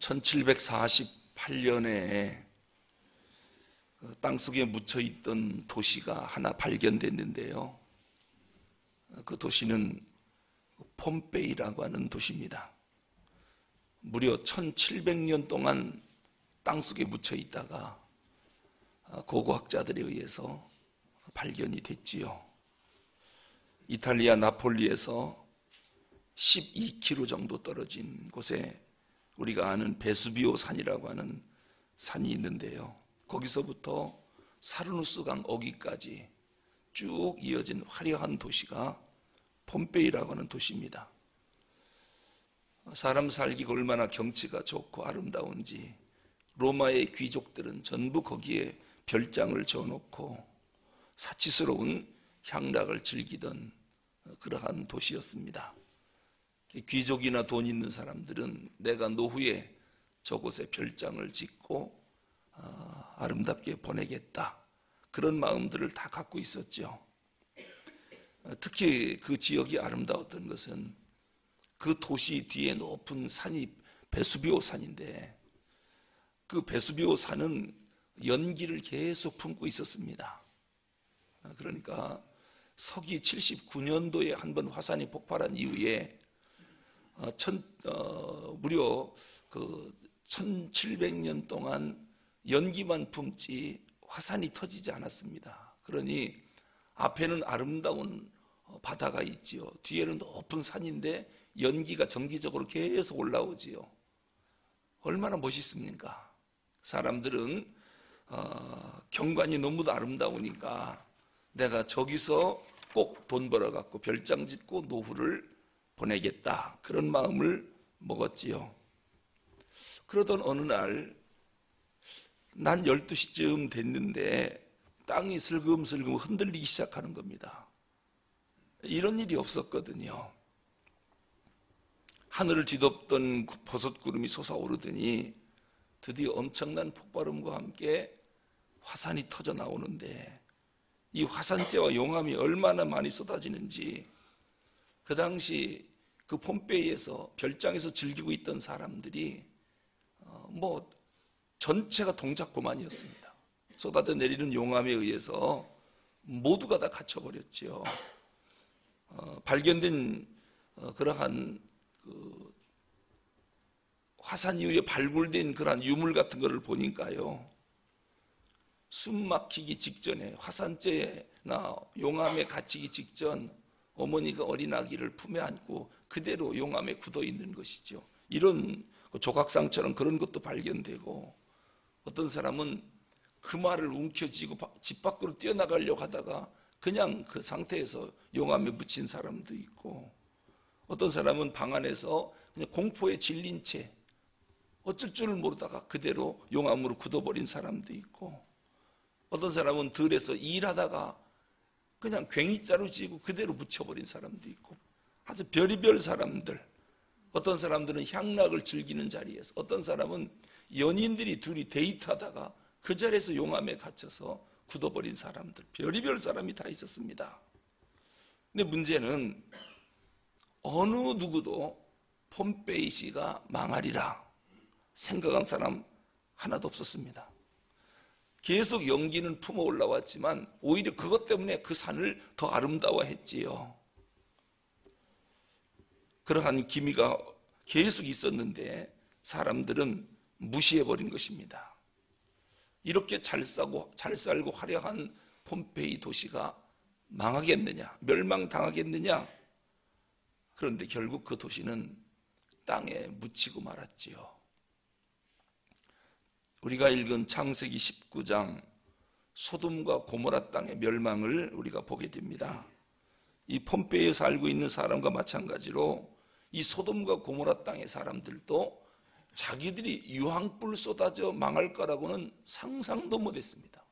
1748년에 땅속에 묻혀있던 도시가 하나 발견됐는데요. 그 도시는 폼페이라고 하는 도시입니다. 무려 1700년 동안 땅속에 묻혀있다가 고고학자들에 의해서 발견이 됐지요. 이탈리아 나폴리에서 12km 정도 떨어진 곳에 우리가 아는 베수비오 산이라고 하는 산이 있는데요. 거기서부터 사르누스 강 어귀까지 쭉 이어진 화려한 도시가 폼페이라고 하는 도시입니다. 사람 살기가 얼마나 경치가 좋고 아름다운지 로마의 귀족들은 전부 거기에 별장을 지어놓고 사치스러운 향락을 즐기던 그러한 도시였습니다. 귀족이나 돈 있는 사람들은 내가 노후에 저곳에 별장을 짓고 아름답게 보내겠다, 그런 마음들을 다 갖고 있었죠. 특히 그 지역이 아름다웠던 것은 그 도시 뒤에 높은 산이 베수비오 산인데, 그 베수비오 산은 연기를 계속 품고 있었습니다. 그러니까 서기 79년도에 한 번 화산이 폭발한 이후에 무려 그 1700년 동안 연기만 품지 화산이 터지지 않았습니다. 그러니 앞에는 아름다운 바다가 있지요. 뒤에는 높은 산인데 연기가 정기적으로 계속 올라오지요. 얼마나 멋있습니까? 사람들은 경관이 너무도 아름다우니까 내가 저기서 꼭 돈 벌어갖고 별장 짓고 노후를 보내겠다, 그런 마음을 먹었지요. 그러던 어느 날 난 12시쯤 됐는데 땅이 슬금슬금 흔들리기 시작하는 겁니다. 이런 일이 없었거든요. 하늘을 뒤덮던 버섯구름이 솟아오르더니 드디어 엄청난 폭발음과 함께 화산이 터져 나오는데, 이 화산재와 용암이 얼마나 많이 쏟아지는지 그 당시 그 폼페이에서 별장에서 즐기고 있던 사람들이 전체가 동작고만이었습니다. 쏟아져 내리는 용암에 의해서 모두가 다 갇혀버렸죠. 발견된 그러한 그 화산 이후에 발굴된 그러한 유물 같은 것을 보니까요, 숨 막히기 직전에 화산재나 용암에 갇히기 직전 어머니가 어린 아기를 품에 안고 그대로 용암에 굳어 있는 것이죠. 이런 조각상처럼 그런 것도 발견되고, 어떤 사람은 그 말을 움켜쥐고 집 밖으로 뛰어나가려고 하다가 그냥 그 상태에서 용암에 묻힌 사람도 있고, 어떤 사람은 방 안에서 그냥 공포에 질린 채 어쩔 줄을 모르다가 그대로 용암으로 굳어버린 사람도 있고, 어떤 사람은 들에서 일하다가 그냥 괭이자루 쥐고 그대로 묻혀버린 사람도 있고, 아주 별의별 사람들. 어떤 사람들은 향락을 즐기는 자리에서, 어떤 사람은 연인들이 둘이 데이트하다가 그 자리에서 용암에 갇혀서 굳어버린 사람들, 별의별 사람이 다 있었습니다. 근데 문제는 어느 누구도 폼페이시가 망하리라 생각한 사람 하나도 없었습니다. 계속 연기는 품어 올라왔지만 오히려 그것 때문에 그 산을 더 아름다워했지요. 그러한 기미가 계속 있었는데 사람들은 무시해버린 것입니다. 이렇게 잘 살고 화려한 폼페이 도시가 망하겠느냐, 멸망당하겠느냐. 그런데 결국 그 도시는 땅에 묻히고 말았지요. 우리가 읽은 창세기 19장 소돔과 고모라 땅의 멸망을 우리가 보게 됩니다. 이 폼페이에 살고 있는 사람과 마찬가지로 이 소돔과 고모라 땅의 사람들도 자기들이 유황불 쏟아져 망할 거라고는 상상도 못했습니다.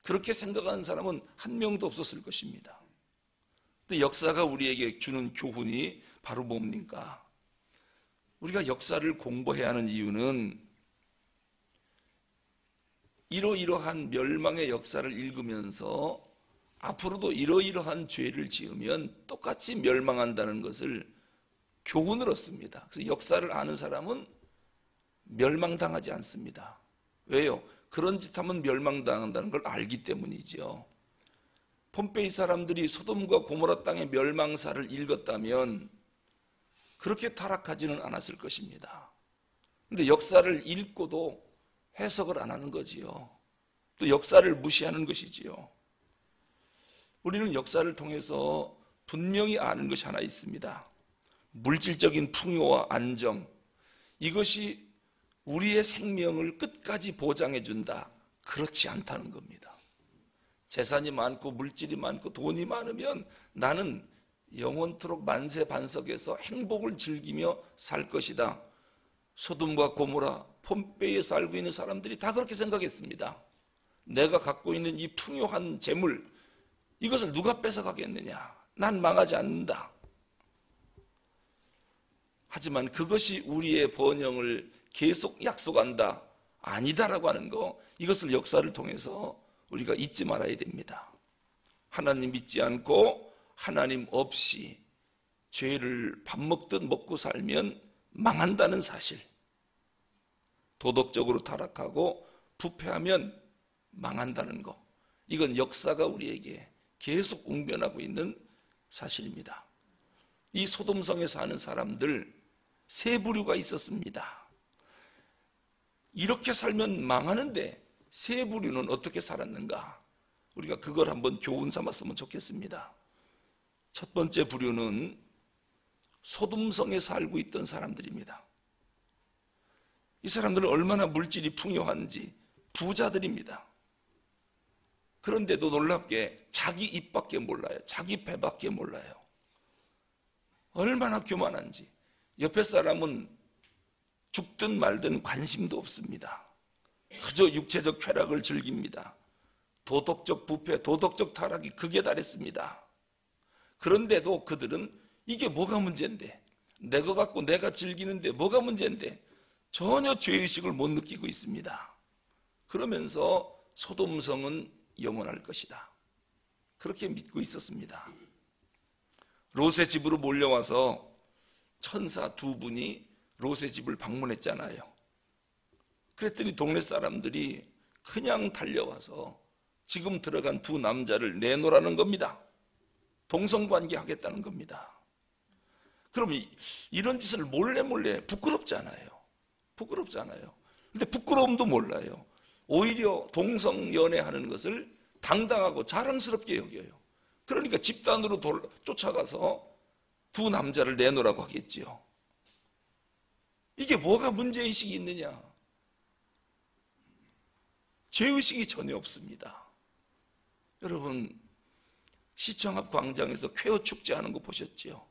그렇게 생각하는 사람은 한 명도 없었을 것입니다. 근데 역사가 우리에게 주는 교훈이 바로 뭡니까? 우리가 역사를 공부해야 하는 이유는 이러이러한 멸망의 역사를 읽으면서 앞으로도 이러이러한 죄를 지으면 똑같이 멸망한다는 것을 교훈을 얻습니다. 그래서 역사를 아는 사람은 멸망당하지 않습니다. 왜요? 그런 짓 하면 멸망당한다는 걸 알기 때문이죠. 폼페이 사람들이 소돔과 고모라 땅의 멸망사를 읽었다면 그렇게 타락하지는 않았을 것입니다. 근데 역사를 읽고도 해석을 안 하는 거지요. 또 역사를 무시하는 것이지요. 우리는 역사를 통해서 분명히 아는 것이 하나 있습니다. 물질적인 풍요와 안정, 이것이 우리의 생명을 끝까지 보장해 준다. 그렇지 않다는 겁니다. 재산이 많고 물질이 많고 돈이 많으면 나는 영원토록 만세 반석에서 행복을 즐기며 살 것이다. 소돔과 고모라, 폼페이에 살고 있는 사람들이 다 그렇게 생각했습니다. 내가 갖고 있는 이 풍요한 재물, 이것을 누가 뺏어가겠느냐? 난 망하지 않는다. 하지만 그것이 우리의 번영을 계속 약속한다, 아니다라고 하는 거, 이것을 역사를 통해서 우리가 잊지 말아야 됩니다. 하나님 믿지 않고 하나님 없이 죄를 밥 먹듯 먹고 살면 망한다는 사실, 도덕적으로 타락하고 부패하면 망한다는 거, 이건 역사가 우리에게 계속 웅변하고 있는 사실입니다. 이 소돔성에 사는 사람들 세 부류가 있었습니다. 이렇게 살면 망하는데 세 부류는 어떻게 살았는가? 우리가 그걸 한번 교훈 삼았으면 좋겠습니다. 첫 번째 부류는 소돔성에 살고 있던 사람들입니다. 이 사람들은 얼마나 물질이 풍요한지 부자들입니다. 그런데도 놀랍게 자기 입밖에 몰라요. 자기 배밖에 몰라요. 얼마나 교만한지. 옆에 사람은 죽든 말든 관심도 없습니다. 그저 육체적 쾌락을 즐깁니다. 도덕적 부패, 도덕적 타락이 극에 달했습니다. 그런데도 그들은 이게 뭐가 문제인데, 내가 갖고 내가 즐기는데 뭐가 문제인데 전혀 죄의식을 못 느끼고 있습니다. 그러면서 소돔성은 영원할 것이다, 그렇게 믿고 있었습니다. 롯의 집으로 몰려와서 천사 두 분이 롯의 집을 방문했잖아요. 그랬더니 동네 사람들이 그냥 달려와서 지금 들어간 두 남자를 내놓으라는 겁니다. 동성관계 하겠다는 겁니다. 그럼 이런 짓을 몰래 부끄럽잖아요. 부끄럽잖아요. 근데 부끄러움도 몰라요. 오히려 동성연애하는 것을 당당하고 자랑스럽게 여겨요. 그러니까 집단으로 쫓아가서 두 남자를 내놓으라고 하겠지요. 이게 뭐가 문제의식이 있느냐? 죄의식이 전혀 없습니다. 여러분, 시청 앞 광장에서 쾌어 축제하는 거 보셨지요?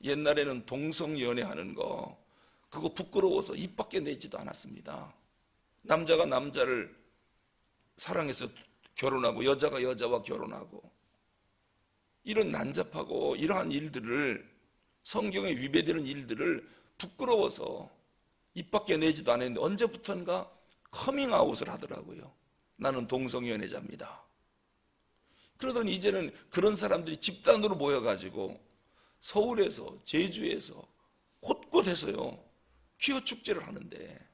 옛날에는 동성연애하는 거, 그거 부끄러워서 입 밖에 내지도 않았습니다. 남자가 남자를 사랑해서 결혼하고 여자가 여자와 결혼하고, 이런 난잡하고 이러한 일들을, 성경에 위배되는 일들을 부끄러워서 입 밖에 내지도 않았는데 언제부턴가 커밍아웃을 하더라고요. 나는 동성연애자입니다. 그러더니 이제는 그런 사람들이 집단으로 모여가지고 서울에서, 제주에서, 곳곳에서요 퀴어 축제를 하는데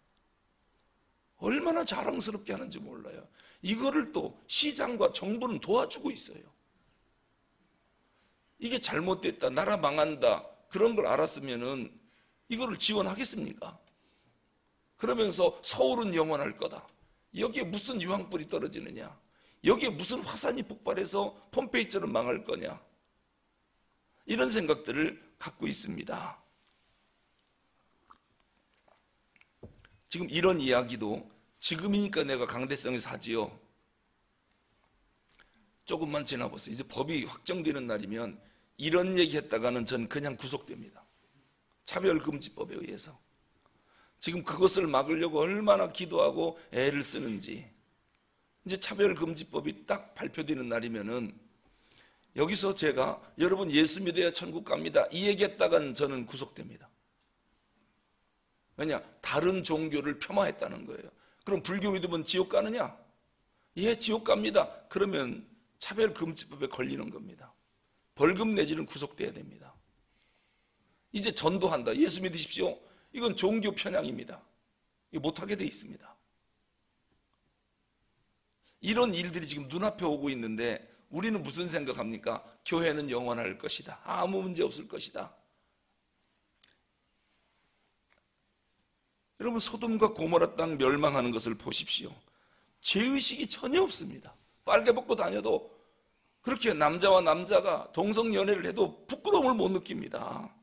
얼마나 자랑스럽게 하는지 몰라요. 이거를 또 시장과 정부는 도와주고 있어요. 이게 잘못됐다, 나라 망한다, 그런 걸 알았으면은 이거를 지원하겠습니까? 그러면서 서울은 영원할 거다, 여기에 무슨 유황불이 떨어지느냐, 여기에 무슨 화산이 폭발해서 폼페이처럼 망할 거냐, 이런 생각들을 갖고 있습니다. 지금 이런 이야기도 지금이니까 내가 강대성에서 하지요. 조금만 지나보세요. 이제 법이 확정되는 날이면 이런 얘기 했다가는 전 그냥 구속됩니다. 차별금지법에 의해서. 지금 그것을 막으려고 얼마나 기도하고 애를 쓰는지. 이제 차별금지법이 딱 발표되는 날이면은 여기서 제가 여러분 예수 믿어야 천국 갑니다, 이 얘기했다간 저는 구속됩니다. 왜냐? 다른 종교를 폄하했다는 거예요. 그럼 불교 믿으면 지옥 가느냐? 예, 지옥 갑니다. 그러면 차별금지법에 걸리는 겁니다. 벌금 내지는 구속돼야 됩니다. 이제 전도한다, 예수 믿으십시오, 이건 종교 편향입니다. 못하게 돼 있습니다. 이런 일들이 지금 눈앞에 오고 있는데 우리는 무슨 생각합니까? 교회는 영원할 것이다. 아무 문제 없을 것이다. 여러분, 소돔과 고모라 땅 멸망하는 것을 보십시오. 죄의식이 전혀 없습니다. 빨개 벗고 다녀도 그렇게 남자와 남자가 동성연애를 해도 부끄러움을 못 느낍니다.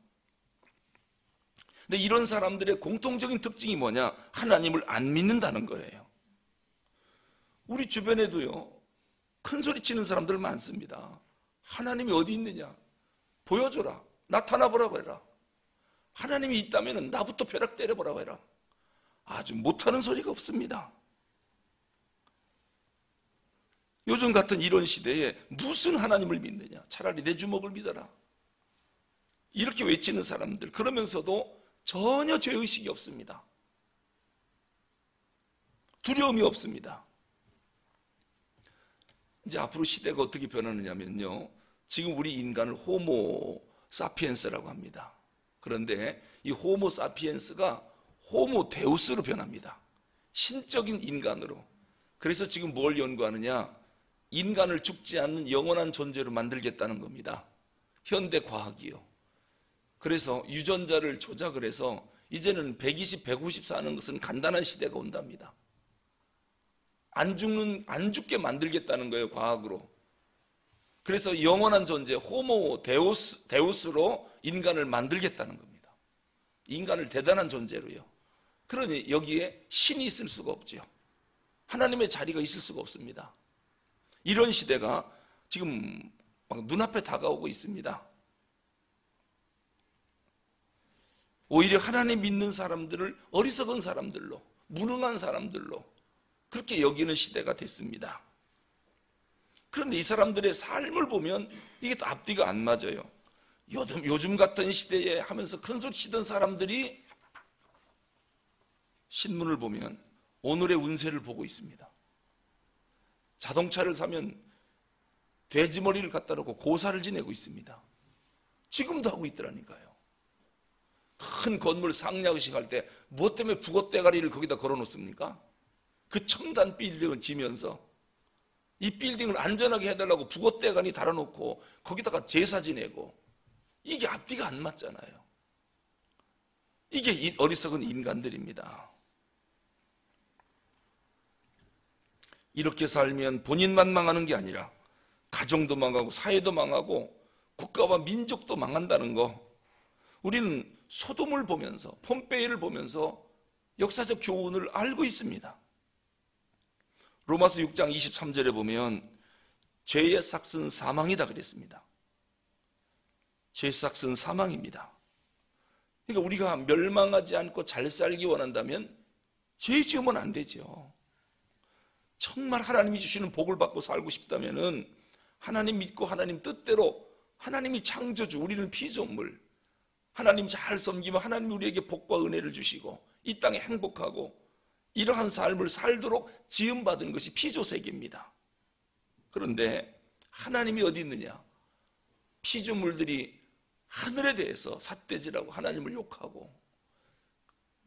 근데 이런 사람들의 공통적인 특징이 뭐냐? 하나님을 안 믿는다는 거예요. 우리 주변에도요, 큰 소리 치는 사람들 많습니다. 하나님이 어디 있느냐? 보여줘라. 나타나 보라고 해라. 하나님이 있다면 나부터 벼락 때려보라고 해라. 아주 못하는 소리가 없습니다. 요즘 같은 이런 시대에 무슨 하나님을 믿느냐? 차라리 내 주먹을 믿어라. 이렇게 외치는 사람들, 그러면서도 전혀 죄의식이 없습니다. 두려움이 없습니다. 이제 앞으로 시대가 어떻게 변하느냐면요, 지금 우리 인간을 호모 사피엔스라고 합니다. 그런데 이 호모 사피엔스가 호모 데우스로 변합니다. 신적인 인간으로. 그래서 지금 뭘 연구하느냐? 인간을 죽지 않는 영원한 존재로 만들겠다는 겁니다. 현대 과학이요. 그래서 유전자를 조작을 해서 이제는 120, 150 사는 것은 간단한 시대가 온답니다. 안 죽게 만들겠다는 거예요, 과학으로. 그래서 영원한 존재, 호모 데우스로 인간을 만들겠다는 겁니다. 인간을 대단한 존재로요. 그러니 여기에 신이 있을 수가 없죠. 하나님의 자리가 있을 수가 없습니다. 이런 시대가 지금 막 눈앞에 다가오고 있습니다. 오히려 하나님 믿는 사람들을 어리석은 사람들로, 무능한 사람들로 그렇게 여기는 시대가 됐습니다. 그런데 이 사람들의 삶을 보면 이게 또 앞뒤가 안 맞아요. 요즘 같은 시대에 하면서 큰소리 치던 사람들이 신문을 보면 오늘의 운세를 보고 있습니다. 자동차를 사면 돼지머리를 갖다 놓고 고사를 지내고 있습니다. 지금도 하고 있더라니까요. 큰 건물 상냥식 할 때 무엇 때문에 북어대가리를 거기다 걸어놓습니까? 그 첨단 빌딩을 지면서 이 빌딩을 안전하게 해달라고 북어대가리 달아놓고 거기다가 제사 지내고, 이게 앞뒤가 안 맞잖아요. 이게 어리석은 인간들입니다. 이렇게 살면 본인만 망하는 게 아니라 가정도 망하고 사회도 망하고 국가와 민족도 망한다는 거, 우리는 소돔을 보면서, 폼페이를 보면서 역사적 교훈을 알고 있습니다. 로마서 6장 23절에 보면 죄의 삭은 사망이다 그랬습니다. 죄의 삭은 사망입니다. 그러니까 우리가 멸망하지 않고 잘 살기 원한다면 죄 지으면 안 되죠. 정말 하나님이 주시는 복을 받고 살고 싶다면은 하나님 믿고 하나님 뜻대로, 하나님이 창조주, 우리는 피조물, 하나님 잘 섬기면 하나님이 우리에게 복과 은혜를 주시고 이 땅에 행복하고 이러한 삶을 살도록 지음받은 것이 피조세계입니다. 그런데 하나님이 어디 있느냐? 피조물들이 하늘에 대해서 삿대질하고 하나님을 욕하고,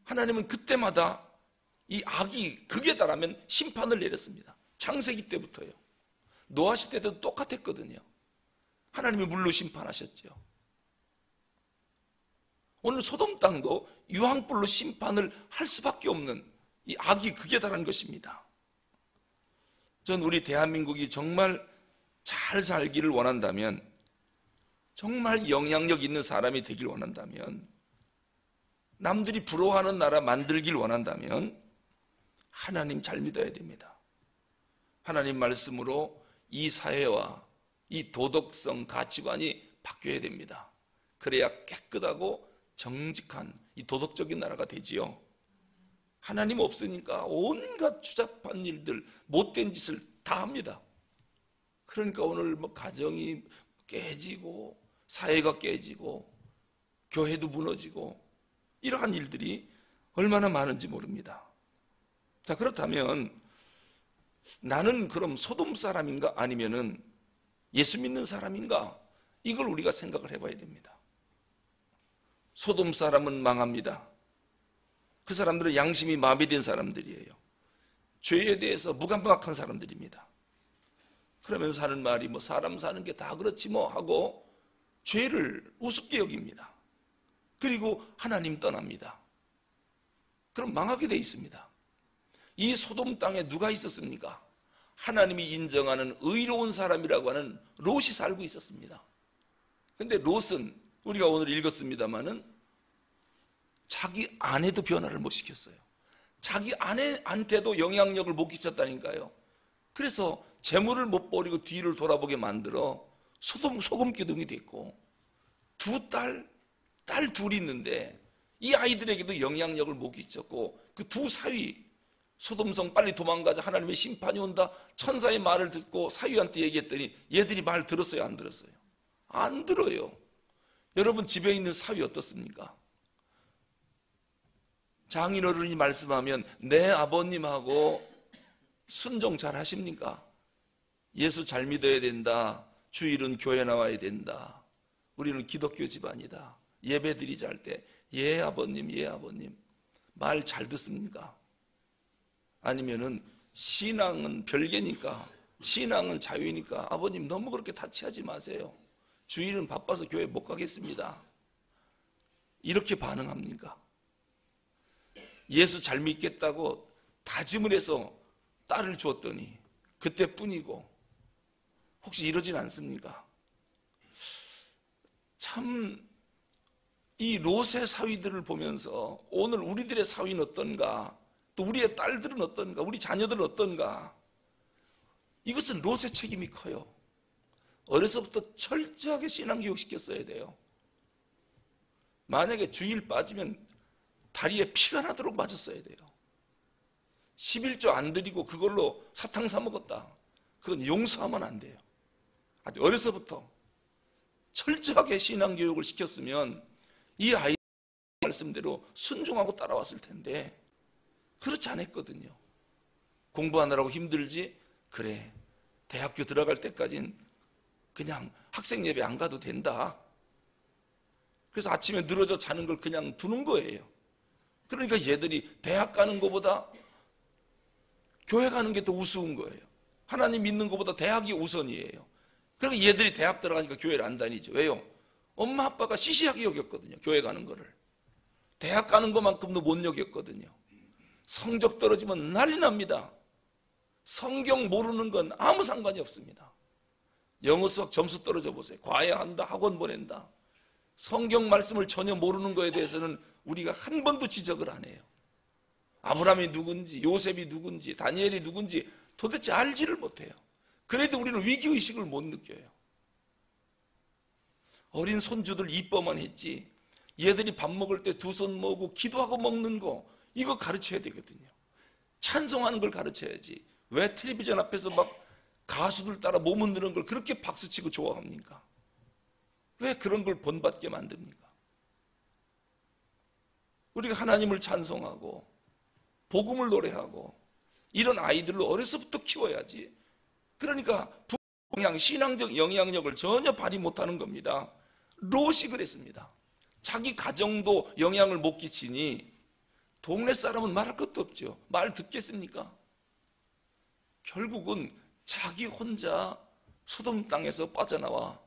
하나님은 그때마다 이 악이 극에 달하면 심판을 내렸습니다. 창세기 때부터요. 노아 시대 때도 똑같았거든요. 하나님이 물로 심판하셨죠. 오늘 소돔 땅도 유황불로 심판을 할 수밖에 없는 이 악이 극에 달한 것입니다. 전 우리 대한민국이 정말 잘 살기를 원한다면, 정말 영향력 있는 사람이 되길 원한다면, 남들이 부러워하는 나라 만들길 원한다면 하나님 잘 믿어야 됩니다. 하나님 말씀으로 이 사회와 이 도덕성 가치관이 바뀌어야 됩니다. 그래야 깨끗하고 정직한 이 도덕적인 나라가 되지요. 하나님 없으니까 온갖 추잡한 일들, 못된 짓을 다 합니다. 그러니까 오늘 뭐 가정이 깨지고 사회가 깨지고 교회도 무너지고 이러한 일들이 얼마나 많은지 모릅니다. 자, 그렇다면 나는 그럼 소돔 사람인가 아니면은 예수 믿는 사람인가? 이걸 우리가 생각을 해봐야 됩니다. 소돔 사람은 망합니다. 그 사람들은 양심이 마비된 사람들이에요. 죄에 대해서 무감각한 사람들입니다. 그러면서 하는 말이 뭐 사람 사는 게 다 그렇지 뭐 하고 죄를 우습게 여깁니다. 그리고 하나님 떠납니다. 그럼 망하게 돼 있습니다. 이 소돔 땅에 누가 있었습니까? 하나님이 인정하는 의로운 사람이라고 하는 롯이 살고 있었습니다. 근데 롯은 우리가 오늘 읽었습니다마는 자기 아내도 변화를 못 시켰어요. 자기 아내한테도 영향력을 못 끼쳤다니까요. 그래서 재물을 못 버리고 뒤를 돌아보게 만들어 소금 기둥이 됐고, 딸 둘이 있는데 이 아이들에게도 영향력을 못 끼쳤고, 그 두 사위, 소돔성 빨리 도망가자, 하나님의 심판이 온다, 천사의 말을 듣고 사위한테 얘기했더니 얘들이 말 들었어요, 안 들었어요? 안 들어요. 여러분 집에 있는 사위 어떻습니까? 장인어른이 말씀하면 내 아버님하고 순종 잘 하십니까? 예수 잘 믿어야 된다, 주일은 교회 나와야 된다, 우리는 기독교 집안이다, 예배 드리자 할 때 예 아버님 예 아버님 말 잘 듣습니까? 아니면은 신앙은 별개니까, 신앙은 자유니까 아버님 너무 그렇게 타치하지 마세요, 주일은 바빠서 교회 못 가겠습니다, 이렇게 반응합니까? 예수 잘 믿겠다고 다짐을 해서 딸을 주었더니 그때뿐이고, 혹시 이러진 않습니까? 참 이 롯의 사위들을 보면서 오늘 우리들의 사위는 어떤가, 또 우리의 딸들은 어떤가, 우리 자녀들은 어떤가, 이것은 롯의 책임이 커요. 어려서부터 철저하게 신앙교육 시켰어야 돼요. 만약에 주일 빠지면 다리에 피가 나도록 맞았어야 돼요. 11조 안 드리고 그걸로 사탕 사 먹었다, 그건 용서하면 안 돼요. 아주 어려서부터 철저하게 신앙교육을 시켰으면 이 아이 말씀대로 순종하고 따라왔을 텐데 그렇지 않았거든요. 공부하느라고 힘들지? 그래, 대학교 들어갈 때까진 그냥 학생 예배 안 가도 된다. 그래서 아침에 늘어져 자는 걸 그냥 두는 거예요. 그러니까 얘들이 대학 가는 것보다 교회 가는 게 더 우스운 거예요. 하나님 믿는 것보다 대학이 우선이에요. 그러니까 얘들이 대학 들어가니까 교회를 안 다니죠. 왜요? 엄마 아빠가 시시하게 여겼거든요, 교회 가는 거를. 대학 가는 것만큼도 못 여겼거든요. 성적 떨어지면 난리 납니다. 성경 모르는 건 아무 상관이 없습니다. 영어 수학 점수 떨어져 보세요. 과외한다, 학원 보낸다. 성경 말씀을 전혀 모르는 거에 대해서는 우리가 한 번도 지적을 안 해요. 아브라함이 누군지, 요셉이 누군지, 다니엘이 누군지 도대체 알지를 못해요. 그래도 우리는 위기의식을 못 느껴요. 어린 손주들 이뻐만 했지, 얘들이 밥 먹을 때 두 손 모으고 기도하고 먹는 거, 이거 가르쳐야 되거든요. 찬송하는 걸 가르쳐야지. 왜 텔레비전 앞에서 막 가수들 따라 몸 흔드는 걸 그렇게 박수치고 좋아합니까? 왜 그런 걸 본받게 만듭니까? 우리가 하나님을 찬송하고 복음을 노래하고 이런 아이들로 어려서부터 키워야지. 그러니까 신앙적 영향력을 전혀 발휘 못하는 겁니다. 롯이 그랬습니다. 자기 가정도 영향을 못 끼치니 동네 사람은 말할 것도 없죠. 말 듣겠습니까? 결국은 자기 혼자 소돔 땅에서 빠져나와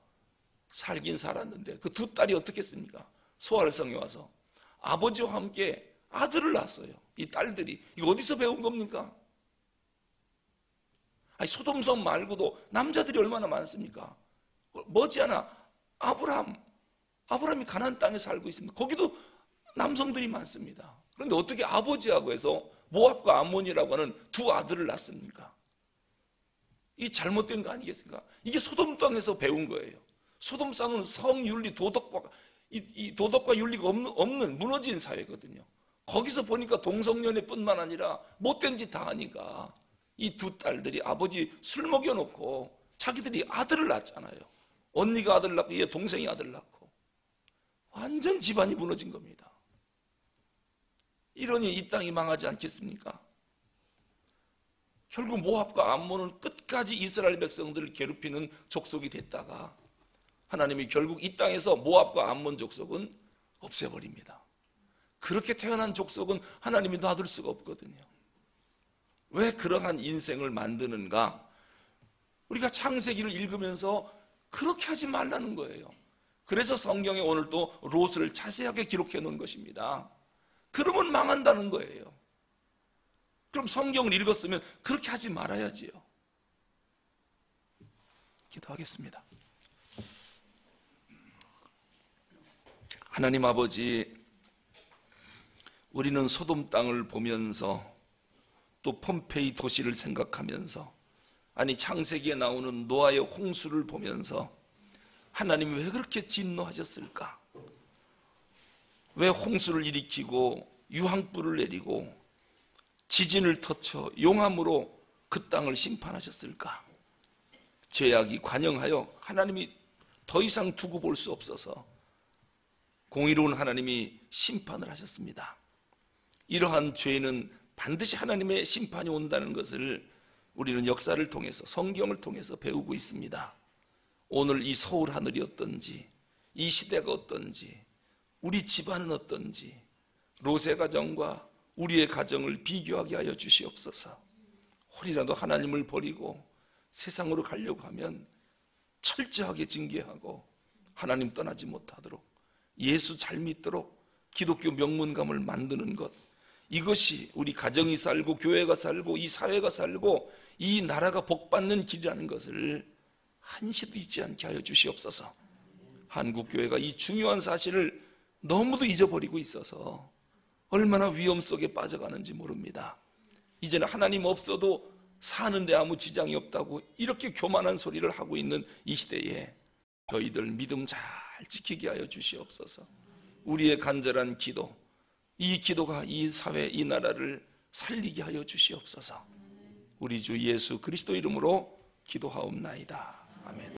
살긴 살았는데 그 두 딸이 어떻게 했습니까? 소알성에 와서 아버지와 함께 아들을 낳았어요. 이 딸들이. 이거 어디서 배운 겁니까? 아니, 소돔성 말고도 남자들이 얼마나 많습니까? 머지않아 아브라함이 가나안 땅에 살고 있습니다. 거기도 남성들이 많습니다. 그런데 어떻게 아버지하고 해서 모압과 암몬이라고 하는 두 아들을 낳습니까? 이 잘못된 거 아니겠습니까? 이게 소돔 땅에서 배운 거예요. 소돔 땅은 성윤리, 도덕과 윤리가 없는 무너진 사회거든요. 거기서 보니까 동성연애뿐만 아니라 못된 짓 다 하니까 이 두 딸들이 아버지 술 먹여놓고 자기들이 아들을 낳았잖아요. 언니가 아들 낳고 얘 동생이 아들 낳고 완전 집안이 무너진 겁니다. 이러니 이 땅이 망하지 않겠습니까? 결국 모압과 암몬은 끝까지 이스라엘 백성들을 괴롭히는 족속이 됐다가 하나님이 결국 이 땅에서 모압과 암몬 족속은 없애버립니다. 그렇게 태어난 족속은 하나님이 놔둘 수가 없거든요. 왜 그러한 인생을 만드는가? 우리가 창세기를 읽으면서 그렇게 하지 말라는 거예요. 그래서 성경에 오늘 또 롯을 자세하게 기록해 놓은 것입니다. 그러면 망한다는 거예요. 그럼 성경을 읽었으면 그렇게 하지 말아야지요. 기도하겠습니다. 하나님 아버지, 우리는 소돔 땅을 보면서 또 폼페이 도시를 생각하면서, 아니 창세기에 나오는 노아의 홍수를 보면서 하나님이 왜 그렇게 진노하셨을까? 왜 홍수를 일으키고 유황불을 내리고 지진을 터쳐 용암으로 그 땅을 심판하셨을까? 죄악이 관영하여 하나님이 더 이상 두고 볼 수 없어서 공의로운 하나님이 심판을 하셨습니다. 이러한 죄는 반드시 하나님의 심판이 온다는 것을 우리는 역사를 통해서, 성경을 통해서 배우고 있습니다. 오늘 이 서울 하늘이 어떤지, 이 시대가 어떤지, 우리 집안은 어떤지 롯의 가정과 우리의 가정을 비교하게 하여 주시옵소서. 혹이라도 하나님을 버리고 세상으로 가려고 하면 철저하게 징계하고 하나님 떠나지 못하도록, 예수 잘 믿도록 기독교 명문감을 만드는 것, 이것이 우리 가정이 살고 교회가 살고 이 사회가 살고 이 나라가 복받는 길이라는 것을 한시도 잊지 않게 하여 주시옵소서. 한국교회가 이 중요한 사실을 너무도 잊어버리고 있어서 얼마나 위험 속에 빠져가는지 모릅니다. 이제는 하나님 없어도 사는데 아무 지장이 없다고 이렇게 교만한 소리를 하고 있는 이 시대에 저희들 믿음 잘 지키게 하여 주시옵소서. 우리의 간절한 기도, 이 기도가 이 사회, 이 나라를 살리게 하여 주시옵소서. 우리 주 예수 그리스도 이름으로 기도하옵나이다. 아멘.